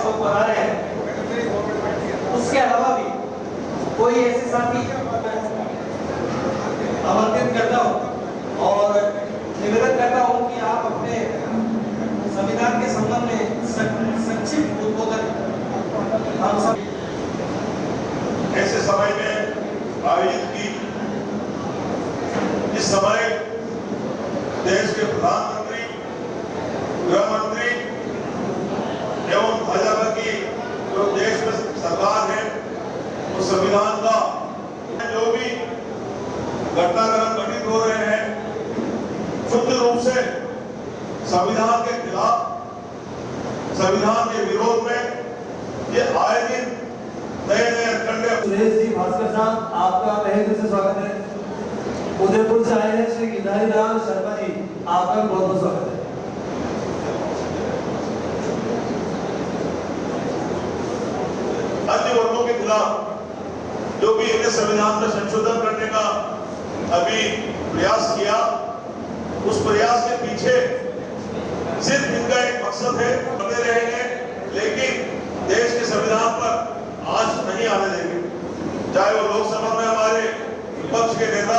चौक बना रहे हैं, उसके अलावा भी कोई ऐसे साथी आमंत्रित करता हूं और निवेदन करता हूं कि आप अपने संविधान के संबंध में संक्षिप्त उद्बोधन हम सब ऐसे समय में आयोजित की, इस समय देश के प्रधानमंत्री, गृह मंत्री एवं भाजपा की जो देश में सरकार है, वो संविधान का जो भी घटनाक्रम घटित हो रहे हैं, शुद्ध रूप से संविधान के खिलाफ, संविधान के विरोध में ये आए दिन नए नए कंडे। सुरेश जी भास्कर साहब, आपका तहे दिल से स्वागत है। उदयपुर से आए हैं श्री गिरधारी लाल शर्मा जी, आपका बहुत बहुत स्वागत है। अन्य वर्गों के खिलाफ जो भी इनके संविधान में संशोधन करने का अभी प्रयास किया, उस प्रयास के पीछे सिर्फ इनका एक मकसद है, करते रहेंगे लेकिन देश के संविधान पर आंच नहीं आने देंगे। चाहे वो लोकसभा में हमारे विपक्ष के नेता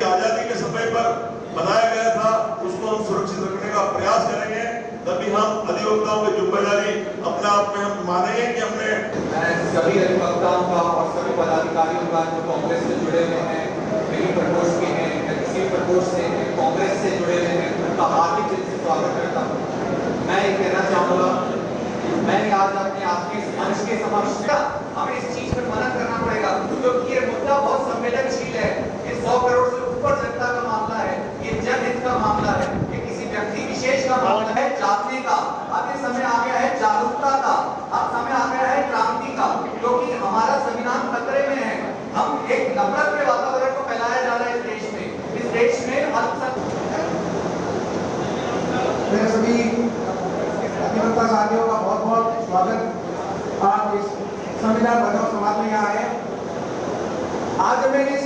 आजादी के समय पर बनाया गया था, उसको हम सुरक्षित रखने का प्रयास करेंगे, तभी हम अधिवक्ताओं की जिम्मेदारी अपने आप में हम मानेंगे कि हमने सभी अधिवक्ताओं का और सभी पदाधिकारियों का जो कांग्रेस से जुड़े हुए हैं, मिली प्रकोष्ठ के हैं, किसी प्रकोष्ठ से कांग्रेस से जुड़े हुए हैं, उनका हार्दिक दिल से स्वागत करता हूँ। मैं ये कहना चाहूँगा, मैं आज अपने आपके मंच के समक्ष हमें इस चीज पर मना करना पड़ेगा, क्योंकि ये मुद्दा बहुत संवेदनशील है। ये 100 करोड़ से ऊपर जनता का मामला है, ये जनहित का मामला है, ये किसी व्यक्ति विशेष का मामला है, जागने का। अब ये समय आ गया है जागरूकता का, अब समय आ गया है क्रांति का, क्योंकि हमारा संविधान खतरे में है। हम एक नफरत के वातावरण को फैलाया जा रहा है इस देश में। इस देश में मेरे सभी अधिवक्ता साथियों का बहुत बहुत स्वागत। आप इस संविधान बचाओ समाज में यहाँ आए। आज मैंने इस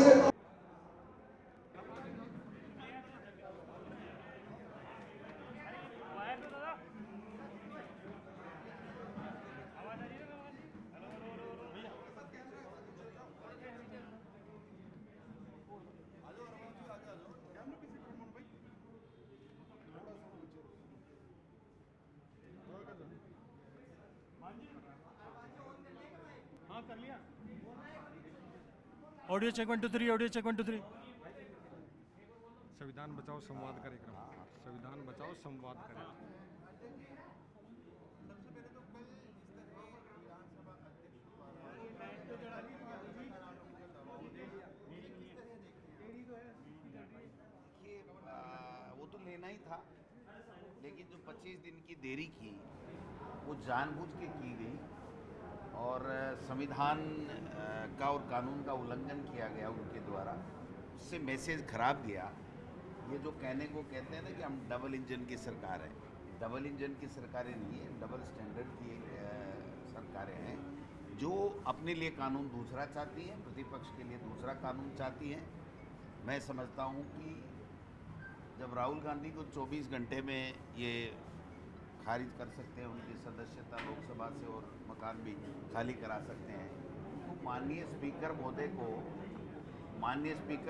ऑडियो चेक 1 2 3, ऑडियो चेक 1 2 3। संविधान बचाओ संवाद कार्यक्रम, संविधान बचाओ संवाद कार्यक्रम। वो तो लेना ही था, लेकिन जो 25 दिन की देरी की वो जानबूझ के की गई और संविधान का और कानून का उल्लंघन किया गया उनके द्वारा। उससे मैसेज खराब गया। ये जो कहने को कहते हैं ना कि हम डबल इंजन की सरकार है, डबल इंजन की सरकारें नहीं है, डबल स्टैंडर्ड की सरकारें हैं जो अपने लिए कानून दूसरा चाहती हैं, प्रतिपक्ष के लिए दूसरा कानून चाहती हैं। मैं समझता हूँ कि जब राहुल गांधी को 24 घंटे में ये खारिज कर सकते हैं, उनकी सदस्यता लोकसभा से और मकान भी खाली करा सकते हैं, तो माननीय स्पीकर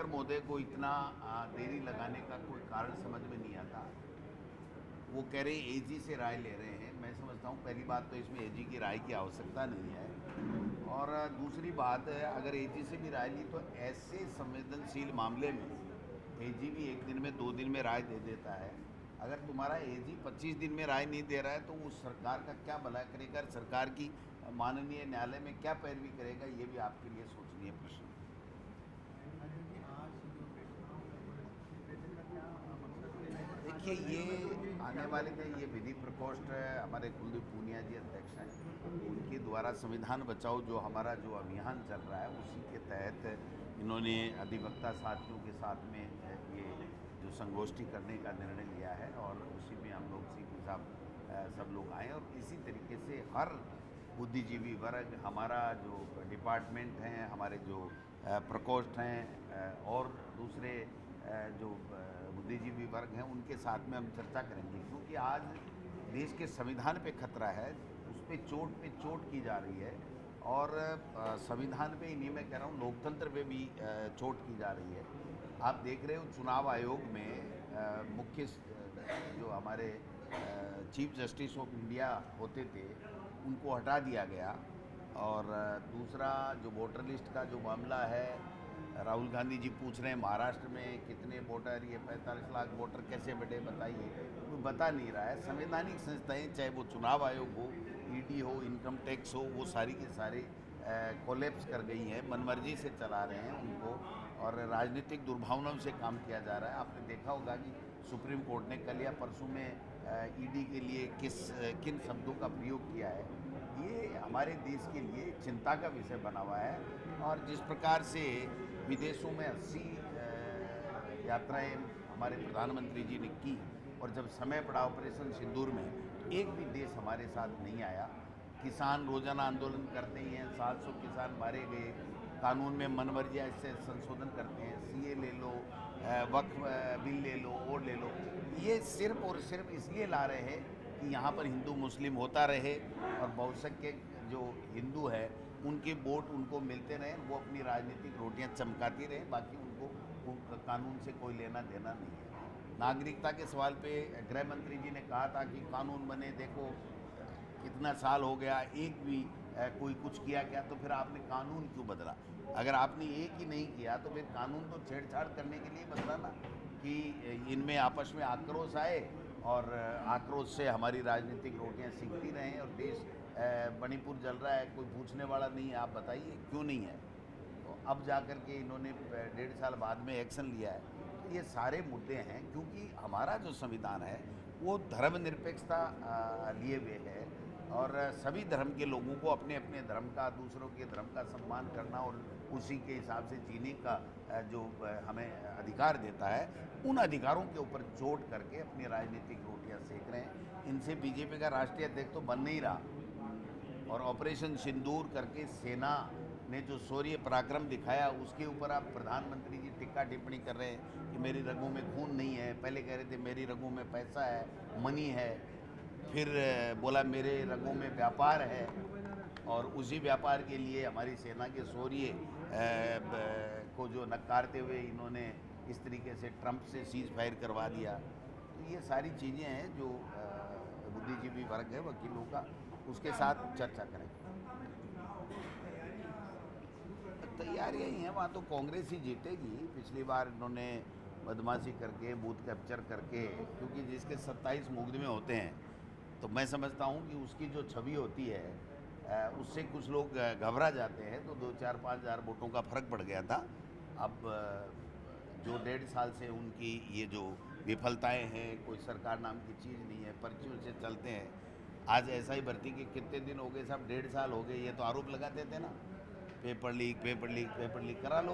महोदय को इतना देरी लगाने का कोई कारण समझ में नहीं आता। वो कह रहे हैं एजी से राय ले रहे हैं। मैं समझता हूँ पहली बात तो इसमें एजी की राय की आवश्यकता नहीं है, और दूसरी बात है अगर एजी से भी राय ली तो ऐसे संवेदनशील मामले में एजी भी 1 दिन में 2 दिन में राय दे देता है। अगर तुम्हारा एजी 25 दिन में राय नहीं दे रहा है तो उस सरकार का क्या भला करेगा, सरकार की माननीय न्यायालय में क्या पैरवी करेगा, ये भी आपके लिए सोचनीय प्रश्न। देखिए, ये आने वाले में ये विधि प्रकोष्ठ हमारे कुलदीप पूनिया जी अध्यक्ष हैं, उनके द्वारा संविधान बचाओ जो हमारा जो अभियान चल रहा है उसी के तहत इन्होंने अधिवक्ता साथियों के साथ में ये जो संगोष्ठी करने का निर्णय लिया है, और उसी में हम लोग सीपी साहब सब लोग आए। और इसी तरीके से हर बुद्धिजीवी वर्ग, हमारा जो डिपार्टमेंट हैं, हमारे जो प्रकोष्ठ हैं और दूसरे जो बुद्धिजीवी वर्ग हैं, उनके साथ में हम चर्चा करेंगे, क्योंकि आज देश के संविधान पे खतरा है। उस पे चोट की जा रही है और संविधान पे ही नहीं, मैं कह रहा हूँ लोकतंत्र पे भी चोट की जा रही है। आप देख रहे हो चुनाव आयोग में मुख्य जो हमारे चीफ जस्टिस ऑफ इंडिया होते थे उनको हटा दिया गया। और दूसरा जो वोटर लिस्ट का जो मामला है, राहुल गांधी जी पूछ रहे हैं महाराष्ट्र में कितने वोटर, ये 45 लाख वोटर कैसे बढ़े बताइए, कोई बता नहीं रहा है। संवैधानिक संस्थाएं चाहे वो चुनाव आयोग हो, ईडी हो, इनकम टैक्स हो, वो सारी के सारे कोलैप्स कर गई हैं, मनमर्जी से चला रहे हैं उनको और राजनीतिक दुर्भावनाओं से काम किया जा रहा है। आपने देखा होगा कि सुप्रीम कोर्ट ने कल या परसों में ईडी के लिए किन शब्दों का प्रयोग किया है, ये हमारे देश के लिए चिंता का विषय बना हुआ है। और जिस प्रकार से विदेशों में 80 यात्राएं हमारे प्रधानमंत्री जी ने की और जब समय पड़ा ऑपरेशन सिंदूर में तो एक भी देश हमारे साथ नहीं आया। किसान रोजाना आंदोलन करते ही हैं, 700 किसान मारे गए, कानून में मनमर्जियाँ इससे संशोधन करते हैं, सीए ले लो, वक्फ बिल ले लो, और ले लो। ये सिर्फ और सिर्फ इसलिए ला रहे हैं कि यहाँ पर हिंदू मुस्लिम होता रहे और बहुसंख्यक जो हिंदू है उनके वोट उनको मिलते रहे, वो अपनी राजनीतिक रोटियां चमकाती रहे, बाकी उनको कानून से कोई लेना देना नहीं है। नागरिकता के सवाल पे गृह मंत्री जी ने कहा था कि कानून बने, देखो कितना साल हो गया, एक भी कोई कुछ किया क्या, तो फिर आपने कानून क्यों बदला? अगर आपने एक ही नहीं किया तो फिर कानून तो छेड़छाड़ करने के लिए बदला ना, कि इनमें आपस में आक्रोश आए और आक्रोश से हमारी राजनीतिक रोटियां सीखती रहें और देश मणिपुर जल रहा है, कोई पूछने वाला नहीं है, आप बताइए क्यों नहीं है? तो अब जा कर के इन्होंने 1.5 साल बाद में एक्शन लिया है। तो ये सारे मुद्दे हैं, क्योंकि हमारा जो संविधान है वो धर्मनिरपेक्षता लिए हुए है और सभी धर्म के लोगों को अपने अपने धर्म का, दूसरों के धर्म का सम्मान करना और उसी के हिसाब से जीने का जो हमें अधिकार देता है, उन अधिकारों के ऊपर चोट करके अपनी राजनीतिक रोटियां सेक रहे हैं। इनसे बीजेपी का राष्ट्रीय अध्यक्ष तो बन नहीं रहा और ऑपरेशन सिंदूर करके सेना ने जो शौर्य पराक्रम दिखाया उसके ऊपर आप प्रधानमंत्री जी टिक्का टिप्पणी कर रहे हैं कि मेरी रगों में खून नहीं है। पहले कह रहे थे मेरी रगों में पैसा है, मनी है, फिर बोला मेरे रगों में व्यापार है और उसी व्यापार के लिए हमारी सेना के शौर्य को जो नकारते हुए इन्होंने इस तरीके से ट्रंप से सीज फायर करवा दिया। तो ये सारी चीज़ें हैं जो बुद्धिजीवी वर्ग है वकीलों का, उसके साथ चर्चा करेंगे। तैयारियाँ ही हैं, वहाँ तो कांग्रेस ही जीतेगी। पिछली बार इन्होंने बदमाशी करके, बूथ कैप्चर करके, क्योंकि जिसके 27 मुकदमे होते हैं तो मैं समझता हूँ कि उसकी जो छवि होती है उससे कुछ लोग घबरा जाते हैं। तो 2-4-5 हज़ार वोटों का फ़र्क पड़ गया था। अब जो 1.5 साल से उनकी ये जो विफलताएं हैं, कोई सरकार नाम की चीज़ नहीं है, पर्चियों से चलते हैं। आज ऐसा ही भर्ती के कितने दिन हो गए साहब, 1.5 साल हो गए, ये तो आरोप लगाते थे ना, पेपर लीक करा लो।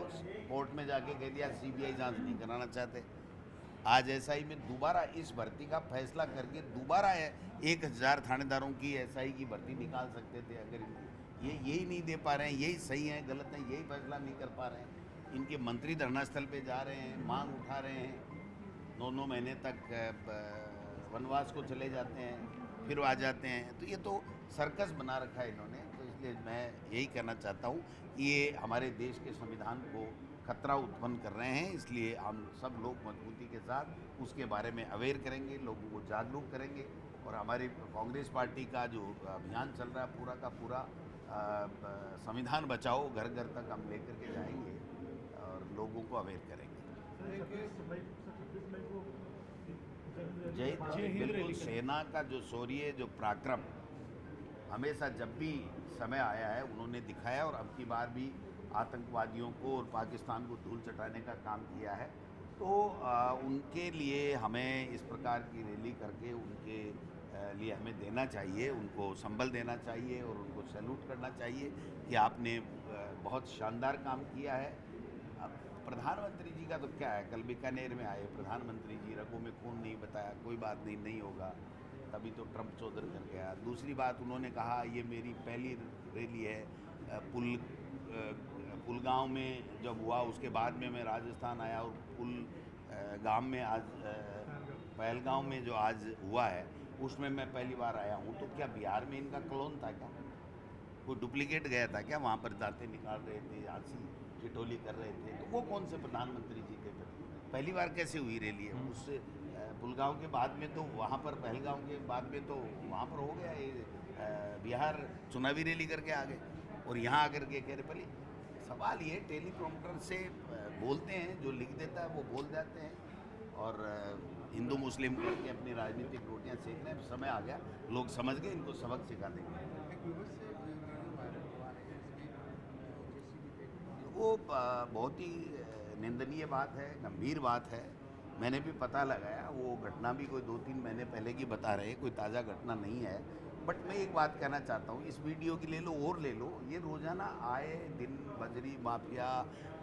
कोर्ट में जाके कह दिया सीबीआई जांच नहीं कराना चाहते। आज एसआई में दोबारा इस भर्ती का फैसला करके दोबारा 1000 थानेदारों की एसआई की भर्ती निकाल सकते थे। अगर ये यही नहीं दे पा रहे हैं, यही सही है गलत है यही फैसला नहीं कर पा रहे हैं, इनके मंत्री धरना स्थल पे जा रहे हैं, मांग उठा रहे हैं, 9 महीने तक वनवास को चले जाते हैं, फिर आ जाते हैं। तो ये तो सर्कस बना रखा है इन्होंने। तो इसलिए मैं यही कहना चाहता हूँ कि ये हमारे देश के संविधान को खतरा उत्पन्न कर रहे हैं। इसलिए हम सब लोग मजबूती के साथ उसके बारे में अवेयर करेंगे, लोगों को जागरूक करेंगे और हमारी कांग्रेस पार्टी का जो अभियान चल रहा है पूरा का पूरा संविधान बचाओ घर घर तक हम लेकर के जाएंगे और लोगों को अवेयर करेंगे। जय हिंद। बिल्कुल, सेना का जो शौर्य, जो पराक्रम हमेशा जब भी समय आया है उन्होंने दिखाया और अब की बार भी आतंकवादियों को और पाकिस्तान को धूल चटाने का काम किया है। तो उनके लिए हमें इस प्रकार की रैली करके उनके लिए हमें देना चाहिए, उनको संबल देना चाहिए और उनको सैल्यूट करना चाहिए कि आपने बहुत शानदार काम किया है। अब प्रधानमंत्री जी का तो क्या है, कल बीकानेर में आए प्रधानमंत्री जी, रगों में खून नहीं बताया, कोई बात नहीं, नहीं होगा, तभी तो ट्रंप चौधरी कर गया। दूसरी बात उन्होंने कहा ये मेरी पहली रैली है। पुलगांव में जब हुआ उसके बाद में मैं राजस्थान आया और पुलगांव में आज पहलगांव में जो आज हुआ है उसमें मैं पहली बार आया हूँ, तो क्या बिहार में इनका क्लोन था क्या? कोई डुप्लीकेट गया था क्या? वहाँ पर दांतें निकाल रहे थे, हंसी ठिठोली कर रहे थे, तो वो कौन से प्रधानमंत्री जी थे फिर? पहली बार कैसे हुई रैली है? उस पुलगांव के बाद में तो वहाँ पर, पहलगांव के बाद में तो वहाँ पर हो गया ये, बिहार चुनावी रैली करके आ गए, और यहाँ आकर के कह रहे। पहले सवाल ये, टेलीप्रॉम्प्टर से बोलते हैं, जो लिख देता है वो बोल जाते हैं, और हिंदू मुस्लिम करके अपनी राजनीतिक रोटियां सेक रहे हैं। समय आ गया, लोग समझ गए, इनको सबक सिखा देंगे। वो बहुत ही निंदनीय बात है, गंभीर बात है। मैंने भी पता लगाया, वो घटना भी कोई 2-3 महीने पहले की बता रहे, कोई ताज़ा घटना नहीं है। बट मैं एक बात कहना चाहता हूँ, इस वीडियो की ले लो और ले लो, ये रोज़ाना आए दिन बजरी माफिया,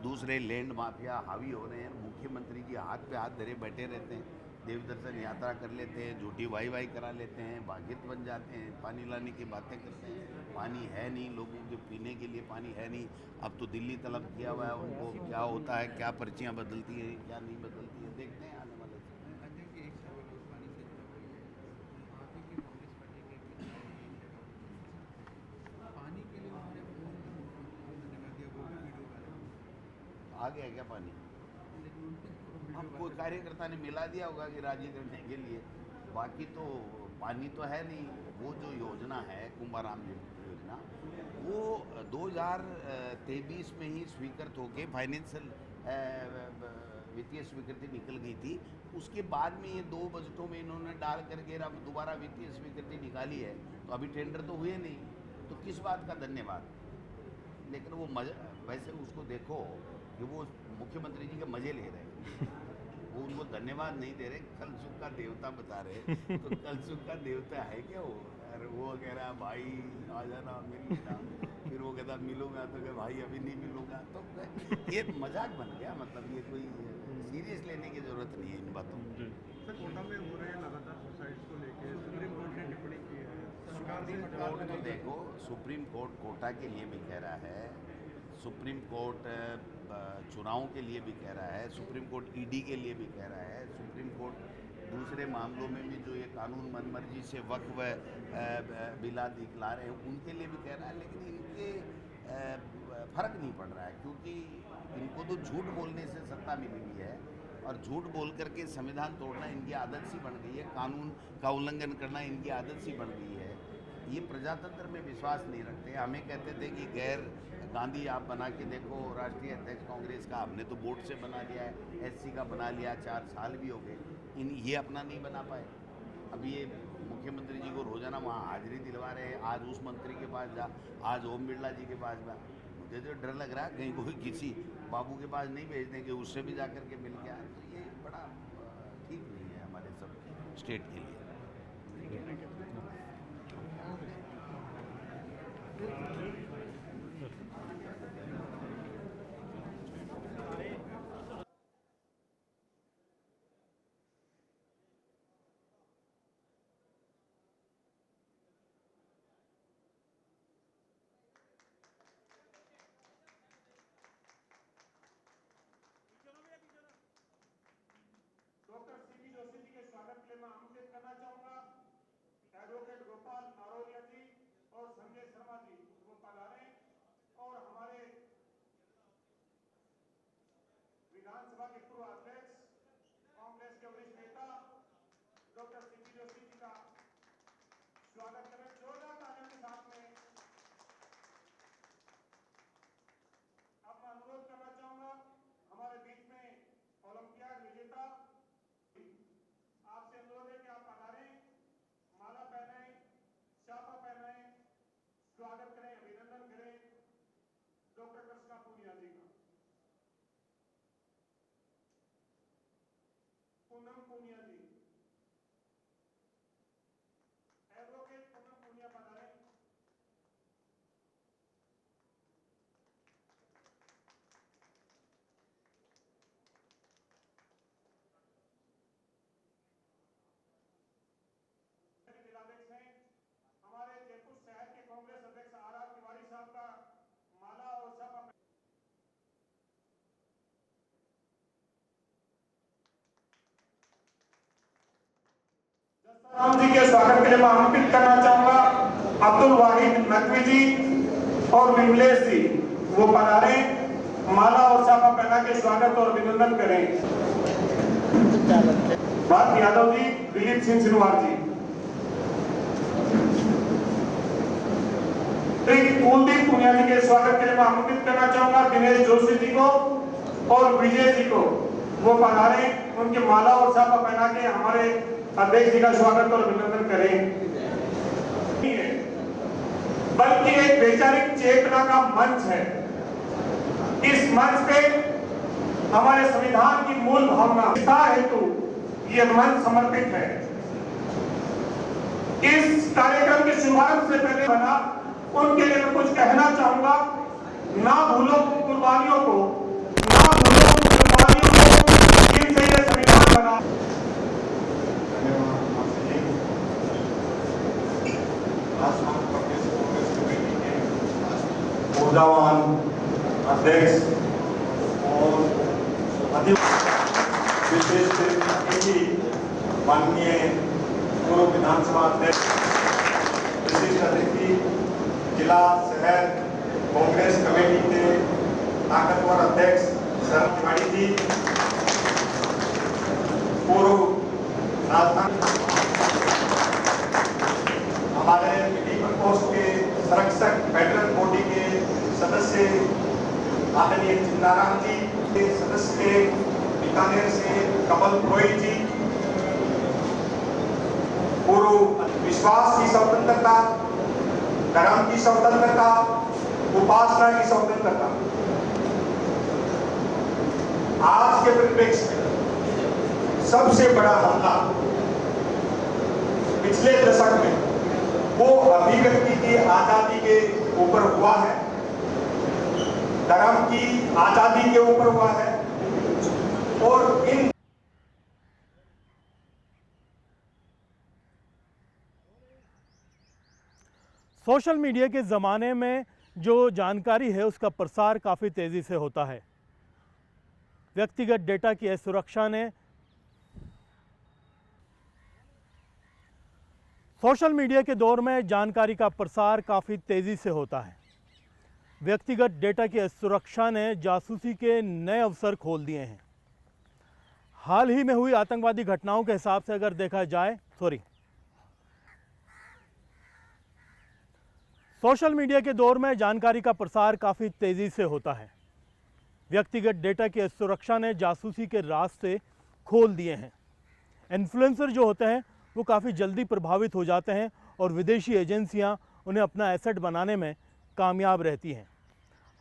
दूसरे लैंड माफिया हावी हो रहे हैं। मुख्यमंत्री जी हाथ पे हाथ धरे बैठे रहते हैं, देव दर्शन यात्रा कर लेते हैं, झूठी वाई करा लेते हैं, भागित बन जाते हैं, पानी लाने की बातें करते हैं। पानी है नहीं, लोगों के पीने के लिए पानी है नहीं। अब तो दिल्ली तलब किया हुआ है उनको, क्या होता है, क्या पर्चियाँ बदलती हैं, क्या नहीं बदलती हैं, देखते हैं आने वाले समय। अध्यक्ष एक सवाल और पानी से जुड़ा हुआ है। आप ही की कांग्रेस पार्टी के एक विधायक पानी के लिए उन्होंने फोन मुख्यमंत्री जी ने लगा दिया, वो भी वीडियो वायरल। आ गया क्या पानी? लेकिन उनको अब कोई कार्यकर्ता ने मिला दिया होगा कि राजी करने के लिए, बाकी तो पानी तो है नहीं। वो जो योजना है कुंभाराम योजना, वो 2023 में ही स्वीकृत होके फाइनेंशियल वित्तीय स्वीकृति निकल गई थी। उसके बाद में ये 2 बजटों में इन्होंने डाल करके अब दोबारा वित्तीय स्वीकृति निकाली है, तो अभी टेंडर तो हुए नहीं, तो किस बात का धन्यवाद? लेकिन वो मजा, वैसे उसको देखो कि वो मुख्यमंत्री जी के मजे ले रहे हैं, वो उनको धन्यवाद नहीं दे रहे, कल सुख का देवता बता रहे। तो कल सुख का देवता है क्या वो? अरे वो कह रहा भाई आ जाना मिल लेना, फिर वो कहता मिलूंगा, तो कह भाई अभी नहीं मिलूंगा। तो ये मजाक बन गया, मतलब ये कोई सीरियस लेने की जरूरत नहीं है इन बातों में। सर, कोटा में हो रहे हैं लगातार सुसाइड्स को लेकर सुप्रीम कोर्ट ने टिप्पणी की है। सुप्रीम कोर्ट तो देखो, सुप्रीम कोर्ट कोटा के लिए भी कह रहा है, सुप्रीम कोर्ट चुनावों के लिए भी कह रहा है, सुप्रीम कोर्ट ईडी के लिए भी कह रहा है, सुप्रीम कोर्ट दूसरे मामलों में भी जो ये कानून मनमर्जी से वक्फ बिला दिखला रहे हैं उनके लिए भी कह रहा है। लेकिन इनके फर्क नहीं पड़ रहा है, क्योंकि इनको तो झूठ बोलने से सत्ता मिली हुई है, और झूठ बोल करके संविधान तोड़ना इनकी आदत सी बन गई है, कानून का उल्लंघन करना इनकी आदत सी बन गई है। ये प्रजातंत्र में विश्वास नहीं रखते। हमें कहते थे कि गैर गांधी आप बना के देखो, राष्ट्रीय अध्यक्ष कांग्रेस का, हमने तो वोट से बना लिया है, एससी का बना लिया, 4 साल भी हो गए, ये अपना नहीं बना पाए। अब ये मुख्यमंत्री जी को रोजाना वहाँ हाजिरी दिलवा रहे हैं, आज उस मंत्री के पास जा, आज ओम बिरला जी के पास जा। मुझे तो डर लग रहा है कहीं कोई किसी बाबू के पास नहीं भेज देंगे, उससे भी जा कर के मिल के आए, तो ये बड़ा ठीक नहीं है हमारे सब स्टेट के लिए। डॉक्टर सीपी जोशी जी के स्वागत के लिए मैं आमंत्रित करना चाहूंगा एडवोकेट गोपाल नारोलिया जी और संजय शर्मा जी, वो पधारे और हमारे विधानसभा के पूर्व अध्यक्ष कांग्रेस के वरिष्ठ नेता डॉक्टर सीपी जोशी जी का स्वागत करें जोरदार तालियों के साथ में। अब मैं अनुरोध करना चाहूंगा हमारे बीच में ओलंपियाड विजेता, आपसे अनुरोध है कि आप पधारें, माला पहनाएं, शापा पहनाएं, स्वागत करें, अभिनंदन करें डॉक्टर कृष्णा पूनिया जी का। पूनम पूनिया जी, एडवोकेट पूनम पूनिया पधारें। जिलाध्यक्ष हैं हमारे जयपुर शहर के कांग्रेस अध्यक्ष आर तिवारी साहब का माला और शापा राम जी के स्वागत के लिए मैं आमंत्रित करना चाहूंगा अब्दुल वाहिद नकवी जी और विमलेश जी, वो पधारे, माला और साफा पहना के स्वागत और अभिनंदन करें। भारत यादव जी, दिलीप सिंह सिनवार जी, कुलदीप पुनिया जी के स्वागत के लिए मैं आमंत्रित करना चाहूंगा दिनेश जोशी जी को और विजय जी को, वो पधारे, उनके माला और साफा पहना के हमारे अध्यक्ष जी का स्वागत और अभिनंदन करें। बल्कि एक वैचारिक चेतना का मंच है। इस मंच पे हमारे संविधान की मूल भावना हेतु ये मंच समर्पित है। इस कार्यक्रम के शुभारंभ से पहले बना उनके लिए मैं कुछ कहना चाहूंगा। ना भूलो कुर्बानियों को, ना भूलो कुर्बानियों को, जिनसे ये संविधान बना। ऊर्जावान अध्यक्ष और विशेष अतिथि माननीय पूर्व विधानसभा अध्यक्ष, विशिष्ट अतिथि जिला शहर कांग्रेस कमेटी के ताकतवर अध्यक्ष शरद तिवारी जी, पूर्व राजधानी हमारे मिनी प्रकोष्ठ के संरक्षक फेडरल बॉडी के सदस्य आदरणीय चिंताराम जी के सदस्य बीकानेर से कमल पुरोहित जी, पूर्व विश्वास की स्वतंत्रता, धर्म की स्वतंत्रता, उपासना की स्वतंत्रता, आज के परिप्रेक्ष्य में सबसे बड़ा हमला पिछले दशक में वो अभिव्यक्ति की आजादी के ऊपर हुआ है, धर्म की आजादी के ऊपर हुआ है। और इन सोशल मीडिया के ज़माने में जो जानकारी है उसका प्रसार काफ़ी तेज़ी से होता है। व्यक्तिगत डेटा की सुरक्षा ने सोशल मीडिया के दौर में जानकारी का प्रसार काफ़ी तेज़ी से होता है। व्यक्तिगत डेटा की सुरक्षा ने जासूसी के नए अवसर खोल दिए हैं। हाल ही में हुई आतंकवादी घटनाओं के हिसाब से अगर देखा जाए, सोशल मीडिया के दौर में जानकारी का प्रसार काफ़ी तेज़ी से होता है। व्यक्तिगत डेटा की सुरक्षा ने जासूसी के रास्ते खोल दिए हैं। इन्फ्लुएंसर जो होते हैं वो काफ़ी जल्दी प्रभावित हो जाते हैं और विदेशी एजेंसियां उन्हें अपना एसेट बनाने में कामयाब रहती हैं।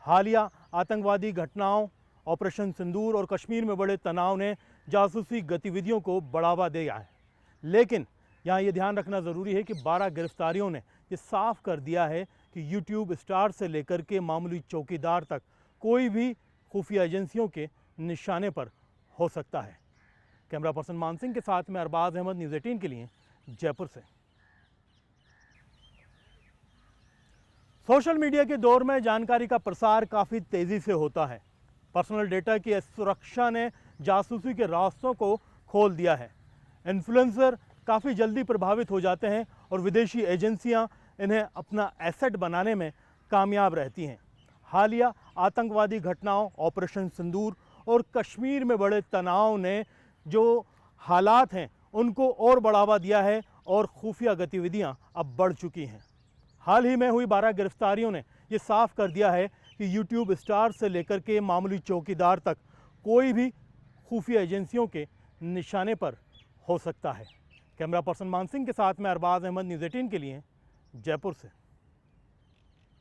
हालिया आतंकवादी घटनाओं, ऑपरेशन सिंदूर और कश्मीर में बड़े तनाव ने जासूसी गतिविधियों को बढ़ावा दिया है। लेकिन यहाँ ये ध्यान रखना ज़रूरी है कि 12 गिरफ्तारियों ने ये साफ कर दिया है कि यूट्यूब स्टार से लेकर के मामूली चौकीदार तक कोई भी खुफिया एजेंसियों के निशाने पर हो सकता है। कैमरा पर्सन मान सिंह के साथ में अरबाज अहमद, न्यूज़ 18 के लिए जयपुर से। सोशल मीडिया के दौर में जानकारी का प्रसार काफ़ी तेज़ी से होता है। पर्सनल डेटा की सुरक्षा ने जासूसी के रास्तों को खोल दिया है। इन्फ्लुएंसर काफ़ी जल्दी प्रभावित हो जाते हैं और विदेशी एजेंसियां इन्हें अपना एसेट बनाने में कामयाब रहती हैं। हालिया आतंकवादी घटनाओं, ऑपरेशन सिंदूर और कश्मीर में बड़े तनाव ने जो हालात हैं उनको और बढ़ावा दिया है और खुफिया गतिविधियां अब बढ़ चुकी हैं। हाल ही में हुई 12 गिरफ्तारियों ने ये साफ कर दिया है कि यूट्यूब स्टार से लेकर के मामूली चौकीदार तक कोई भी खुफिया एजेंसियों के निशाने पर हो सकता है। कैमरा पर्सन मान सिंह के साथ में अरबाज अहमद, न्यूज़ 18 के लिए जयपुर से।